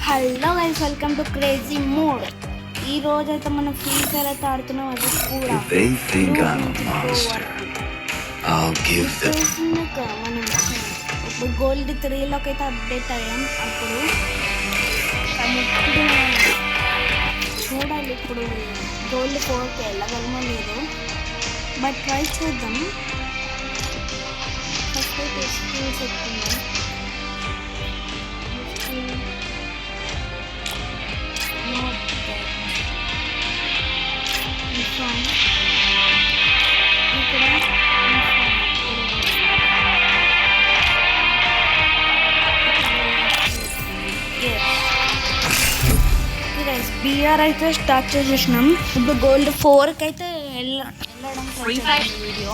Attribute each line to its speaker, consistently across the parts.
Speaker 1: Hello guys, welcome to crazy mood. ఈ రోజు అయితే మనం ఫ్రీ ఫైర్ అయితే ఆడుతున్నాం. అది కూడా మనం ఇప్పుడు గోల్డ్ 3లోకి అయితే అప్డేట్ అయ్యాం. అప్పుడు చూడాలి ఇప్పుడు గోల్డ్ 4కి వెళ్ళగలమో లేదు, బట్ ట్రై చేద్దాం. ఫస్ట్ అయితే స్కిల్స్ ఎక్కున్నాం. బిఆర్ అయితే స్టార్ట్ చేసేసినాం. ఇప్పుడు గోల్డ్ 4కి అయితే వెళ్ళడం వీడియో.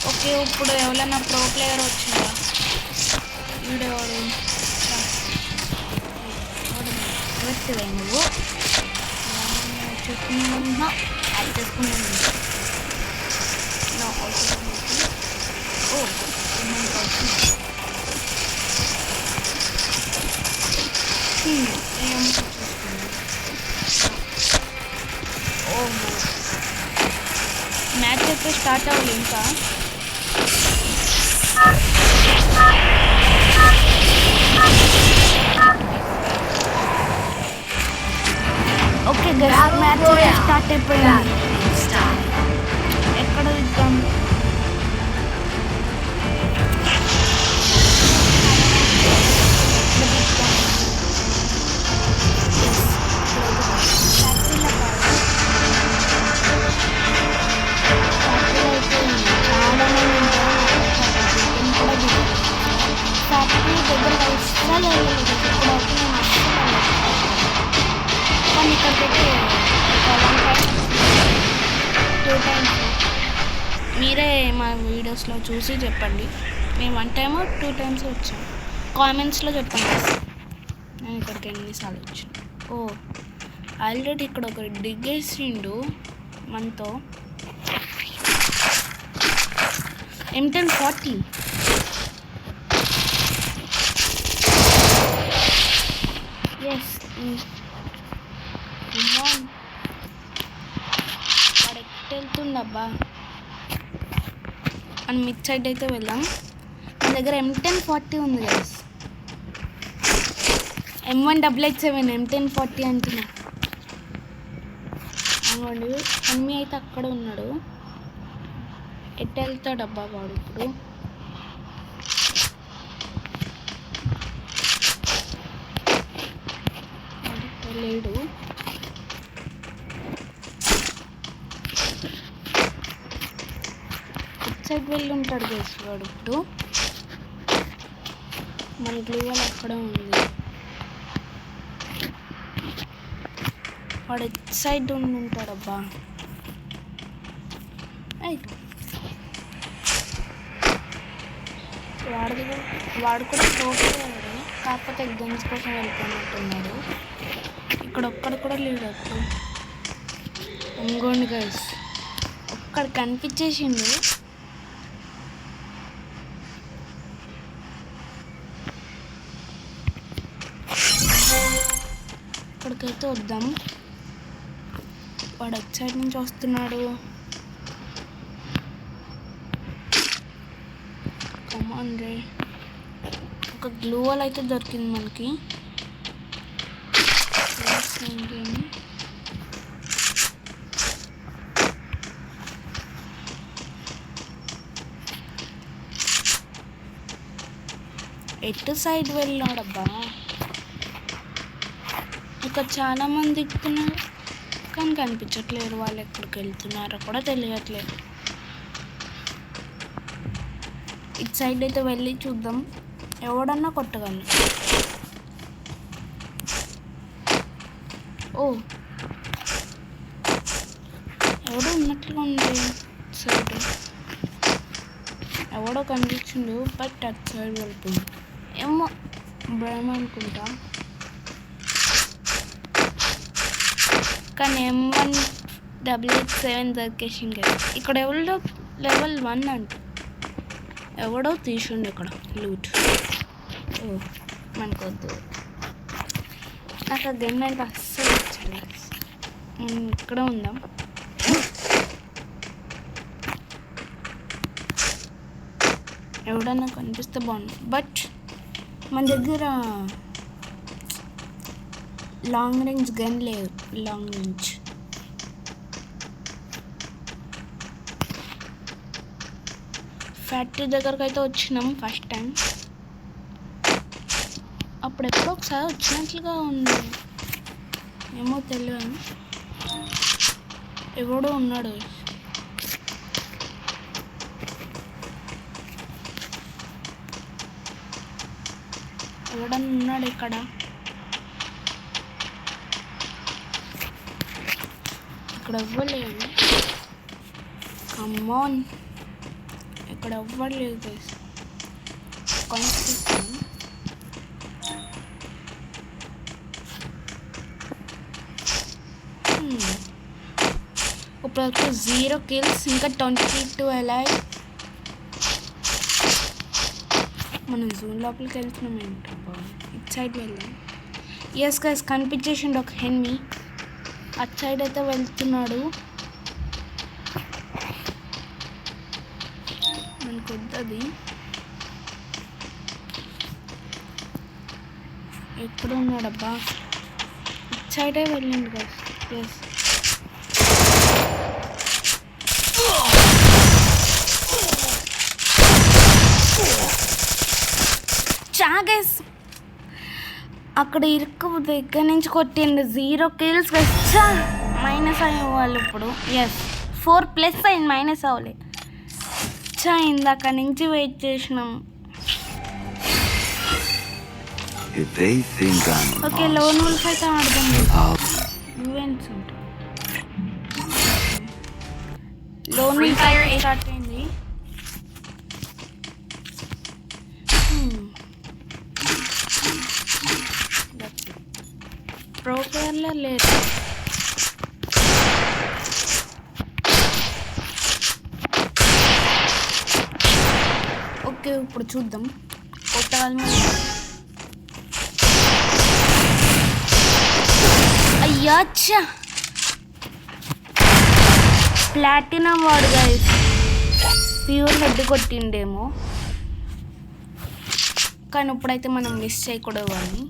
Speaker 1: ఓకే, ఇప్పుడు ఎవరైనా ప్రో ప్లేయర్ వచ్చిందా వీడియో నువ్వు చెప్తున్నా అది చేసుకున్నాను. మ్యాచ్ అయితే స్టార్ట్ అవ్వాలి ఇంకా. ఓకే గైస్, మ్యాచ్ స్టార్ట్ అయిపోయింది. ఎక్కడ ఇద్దాం? మీరే మా వీడియోస్లో చూసి చెప్పండి. మేము 1 టైమ్ 2 టైమ్స్ వచ్చాం. కామెంట్స్లో చెప్పండి నేను ఇక్కడికి ఎన్నిసార్లు వచ్చాను. ఆల్రెడీ ఇక్కడ ఒక డిగ్గేసిండు మనతో. M1040 yes. వాడు ఎక్కడ వెళ్తుండబ్బా? మనం మిడ్ సైడ్ అయితే వెళ్దాం. మన దగ్గర M1040 ఉంది కదా, M188 M1040 అంటున్నా. అనుకోండి, అమ్మి అయితే అక్కడ ఉన్నాడు. ఎట్ట వెళ్తాడబ్బా వాడు ఇప్పుడు? లేడు. సైడ్ వెళ్ళి ఉంటాడు గైస్ వాడు. ఇప్పుడు మన గ్లూవల్ అక్కడ ఉంది. వాడు ఎట్ సైడ్ ఉండి ఉంటాడబ్బా. వాడు కూడా ప్రోగ్రామర్, కాకపోతే ఎగ్జామ్స్ కోసం వెళ్ళిపోయినట్టున్నాడు. ఇక్కడ ఒక్కడు కూడా లేడు. అప్పుడు ఇంకోండి గైస్, ఒక్కడు కనిపించేసిండు. ఇక్కడికైతే వద్దాం. వాడు అటు సైడ్ నుంచి వస్తున్నాడు. కమాన్ రే. ఒక గ్లూ వాల్ అయితే దొరికింది మనకి. ఎటు సైడ్ వెళ్ళాడబ్బా? ఇక్కడ చాలా మంది దిక్కుతున్నారు కానీ కనిపించట్లేదు. వాళ్ళు ఎక్కడికి వెళ్తున్నారో కూడా తెలియట్లేదు. ఇటు సైడ్ అయితే వెళ్ళి చూద్దాం, ఎవడన్నా కొట్టగలను. ఎవడో ఉన్నట్లుగా ఉంది సైడ్. ఎవడో కనిపించిండు, బట్ అటు సైడ్ వెళ్ళిపోయింది. ఏమో భయం అనుకుంటా. కానీ M188 దొరికేసింది కదా. ఇక్కడ ఎవరిలో లెవెల్ 1 అంట. ఎవడో తీసిండు ఇక్కడ లూట్. ఓ మనకొద్దు. నాకు ఆ గన్ అంటే అస్సలు నచ్చదు. ఇక్కడ ఉందాం. ఎవడన్నా కనిపిస్తే బాగుంది. బట్ మన దగ్గర లాంగ్ రేంజ్ గన్ లేదు. లాంగ్ రేంజ్ ఫ్యాక్టరీ దగ్గరకు అయితే వచ్చినాం ఫస్ట్ టైం. అప్పుడు ఎప్పుడో ఒకసారి వచ్చినట్లుగా ఉంది, ఏమో తెలియదు. ఎవడో ఉన్నాడు. ఎవడన్నా ఉన్నాడు ఇక్కడ. ఇక్కడ ఎవ్వలేదు. కమ్మాన్, ఇక్కడ ఎవ్వలేదు గైస్. కనిపిస్తాను. ఇప్పటివరకు 0 kills, ఇంకా 22 alive. మనం జూన్ లోపలికి వెళ్తున్నాం ఏంటో. ఇటు సైడ్ వెళ్దాం. ఎస్ గైస్, కనిపించేసిండు ఒక ఎనిమి. అటు సైడ్ అయితే వెళ్తున్నాడు. మనకు వద్దది. ఎక్కడ ఉన్నాడబ్బా? ఇటు సైడే వెళ్ళిండు గైస్. ఎస్, చాగేస్ అక్కడ ఇరుక్కు దగ్గర నుంచి కొట్టిండు. 0 kills వచ్చా. మైనస్ అయ్యే వాళ్ళు ఇప్పుడు. ఎస్, 4+ అయింది, మైనస్ అవ్వలేదు. చా, ఇందాక నుంచి వెయిట్ చేసినాం. ఓకే, లోన్ వుల్ఫ్ అయితే ఆడదాం. ఈవెంట్స్ ఉంటాయి. లోన్ వుల్ఫ్ స్టార్ట్ అయింది. ప్రో ప్లేయర్లో లేదు. ఓకే, ఇప్పుడు చూద్దాం. కొట్టాలి. అయ్యా, ప్లాటినం వాడు గైస్. ప్యూర్ హెడ్ కొట్టిండేమో, కానీ ఇప్పుడైతే మనం మిస్ చేయకూడదు. అని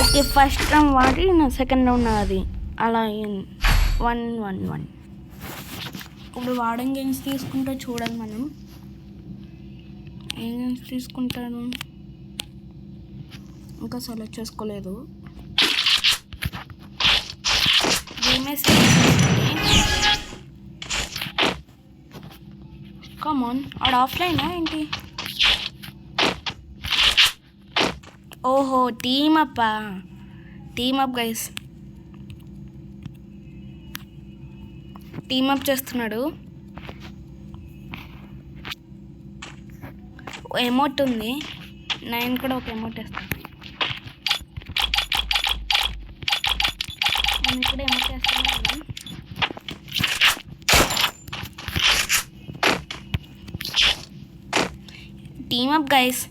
Speaker 1: ఓకే, ఫస్ట్ రౌండ్ వాడి నా సెకండ్ రౌండ్ అది అలా 1-1-1. ఇప్పుడు వాడిన గేమ్స్ తీసుకుంటే చూడాలి మనం. ఏ గేమ్స్ తీసుకుంటాను ఇంకా సెలెక్ట్ చేసుకోలేదు. కమాన్, ఆడ ఆఫ్లైనా ఏంటి? ఓహో, టీమప్ గైస్. టీమప్ చేస్తున్నాడు. ఎమోట్ ఉంది. 9 కూడా ఒక ఎమోట్ వేస్తాను. నేను ఇక్కడ ఎమోట్ వేస్తాను. Team up guys.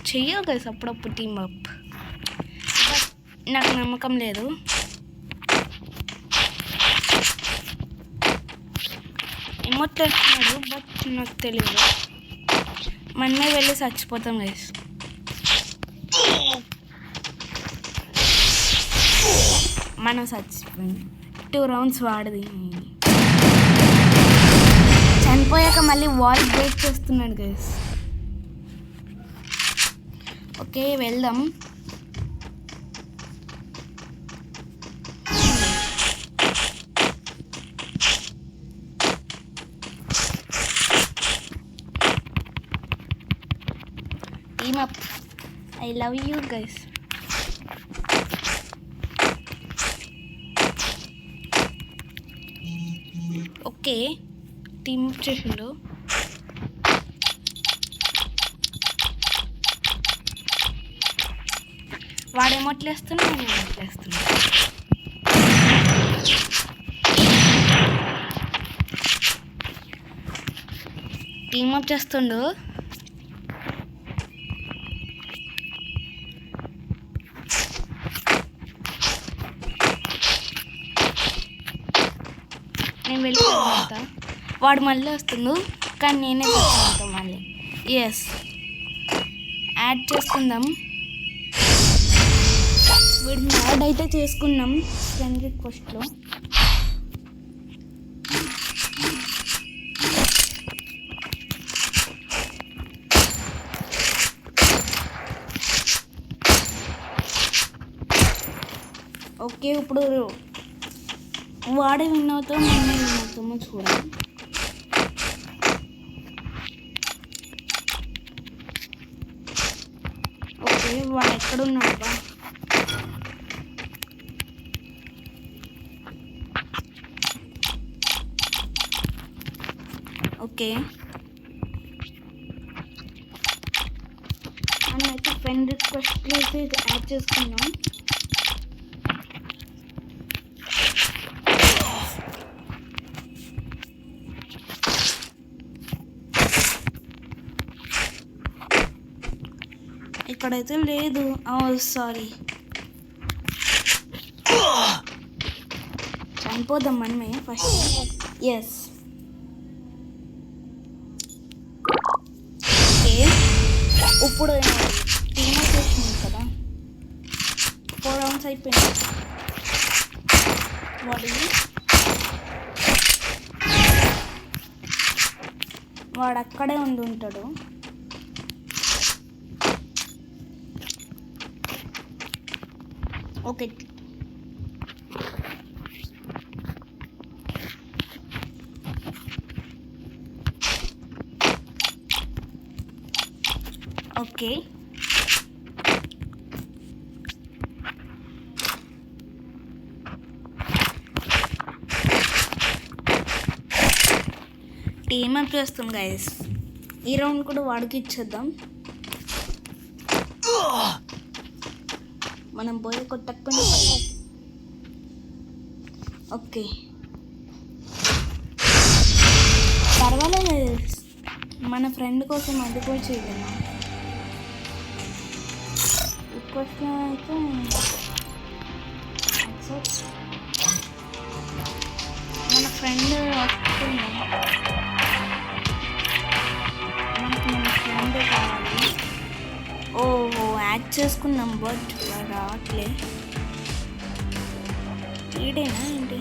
Speaker 1: చెయ్యవు గైస్ అప్పుడప్పుడు టీమప్. బట్ నాకు నమ్మకం లేదు. ఎమోట్ వేస్తున్నాడు, బట్ నాకు తెలియదు. మనమే వెళ్ళి చచ్చిపోతాం గైస్. మనం చచ్చిపోయింది. 2 rounds వాడది. చనిపోయాక మళ్ళీ వాల్ బ్రేక్ చేస్తున్నాడు గైస్. ఓకే, వెళ్దాం. Team up. I love you guys. Okay, team up చేసిండు. వాడేమో అట్లేస్తున్నా నేను అట్లేస్తున్నా. టీమప్ చేస్తుండు. నేను వెళ్ళిపోతా. వాడు మళ్ళీ వస్తుండు కానీ నేనే చెప్తాను మళ్ళీ. ఎస్ యాడ్ చేసుకుందాం. వీడిని యాడ్ అయితే చేసుకున్నాం ఫ్రెండ్ రిక్వెస్ట్లో. ఓకే ఇప్పుడు వాడే విన్ అవుతాం నేనే విన్ అవుతామో చూడాలి. ఓకే వాడు ఎక్కడున్నాడు బా? ఓకే మనం అయితే ఫ్రెండ్ రిక్వెస్ట్లో అయితే యాడ్ చేసుకున్నాం. ఇక్కడైతే లేదు. సారీ, చనిపోదాం మనమే ఫస్ట్. ఎస్ ఓకే ఇప్పుడు టీమ్ చేసింది కదా, 4 రౌండ్స్ అయిపోయింది. వాడు అక్కడే ఉండి ఉంటాడు. ఓకే ఓకే టీమ్ అప్ చేస్తాం గైస్. ఈ రౌండ్ కూడా వాడికి ఇచ్చేద్దాం. మనం పోయి కొట్టకపోయినా. ఓకే పర్వాలేదు, మన ఫ్రెండ్ కోసం అది కూడా చేయలేము. రిక్వెస్ట్ అయితే మన ఫ్రెండ్ వస్తుంది. మనకు మన ఫ్రెండ్ కావాలి. ఓహో యాడ్ చేసుకున్నాం బట్ రావట్లే. ఈడేనా ఏంటి?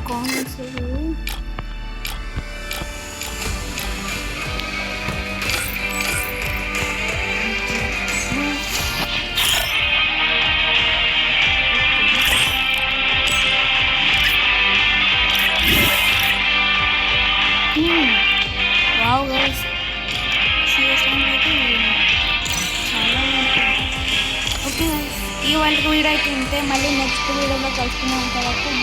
Speaker 1: కామెంట్స్ వావ్ గైస్, సిఎస్ఎం అయితే చాలా ఓకే. ఈ వాళ్ళకి వీడియో అయితే ఉంటే మళ్ళీ నెక్స్ట్ వీడియోలో కలుసుకునే ఉంటారు.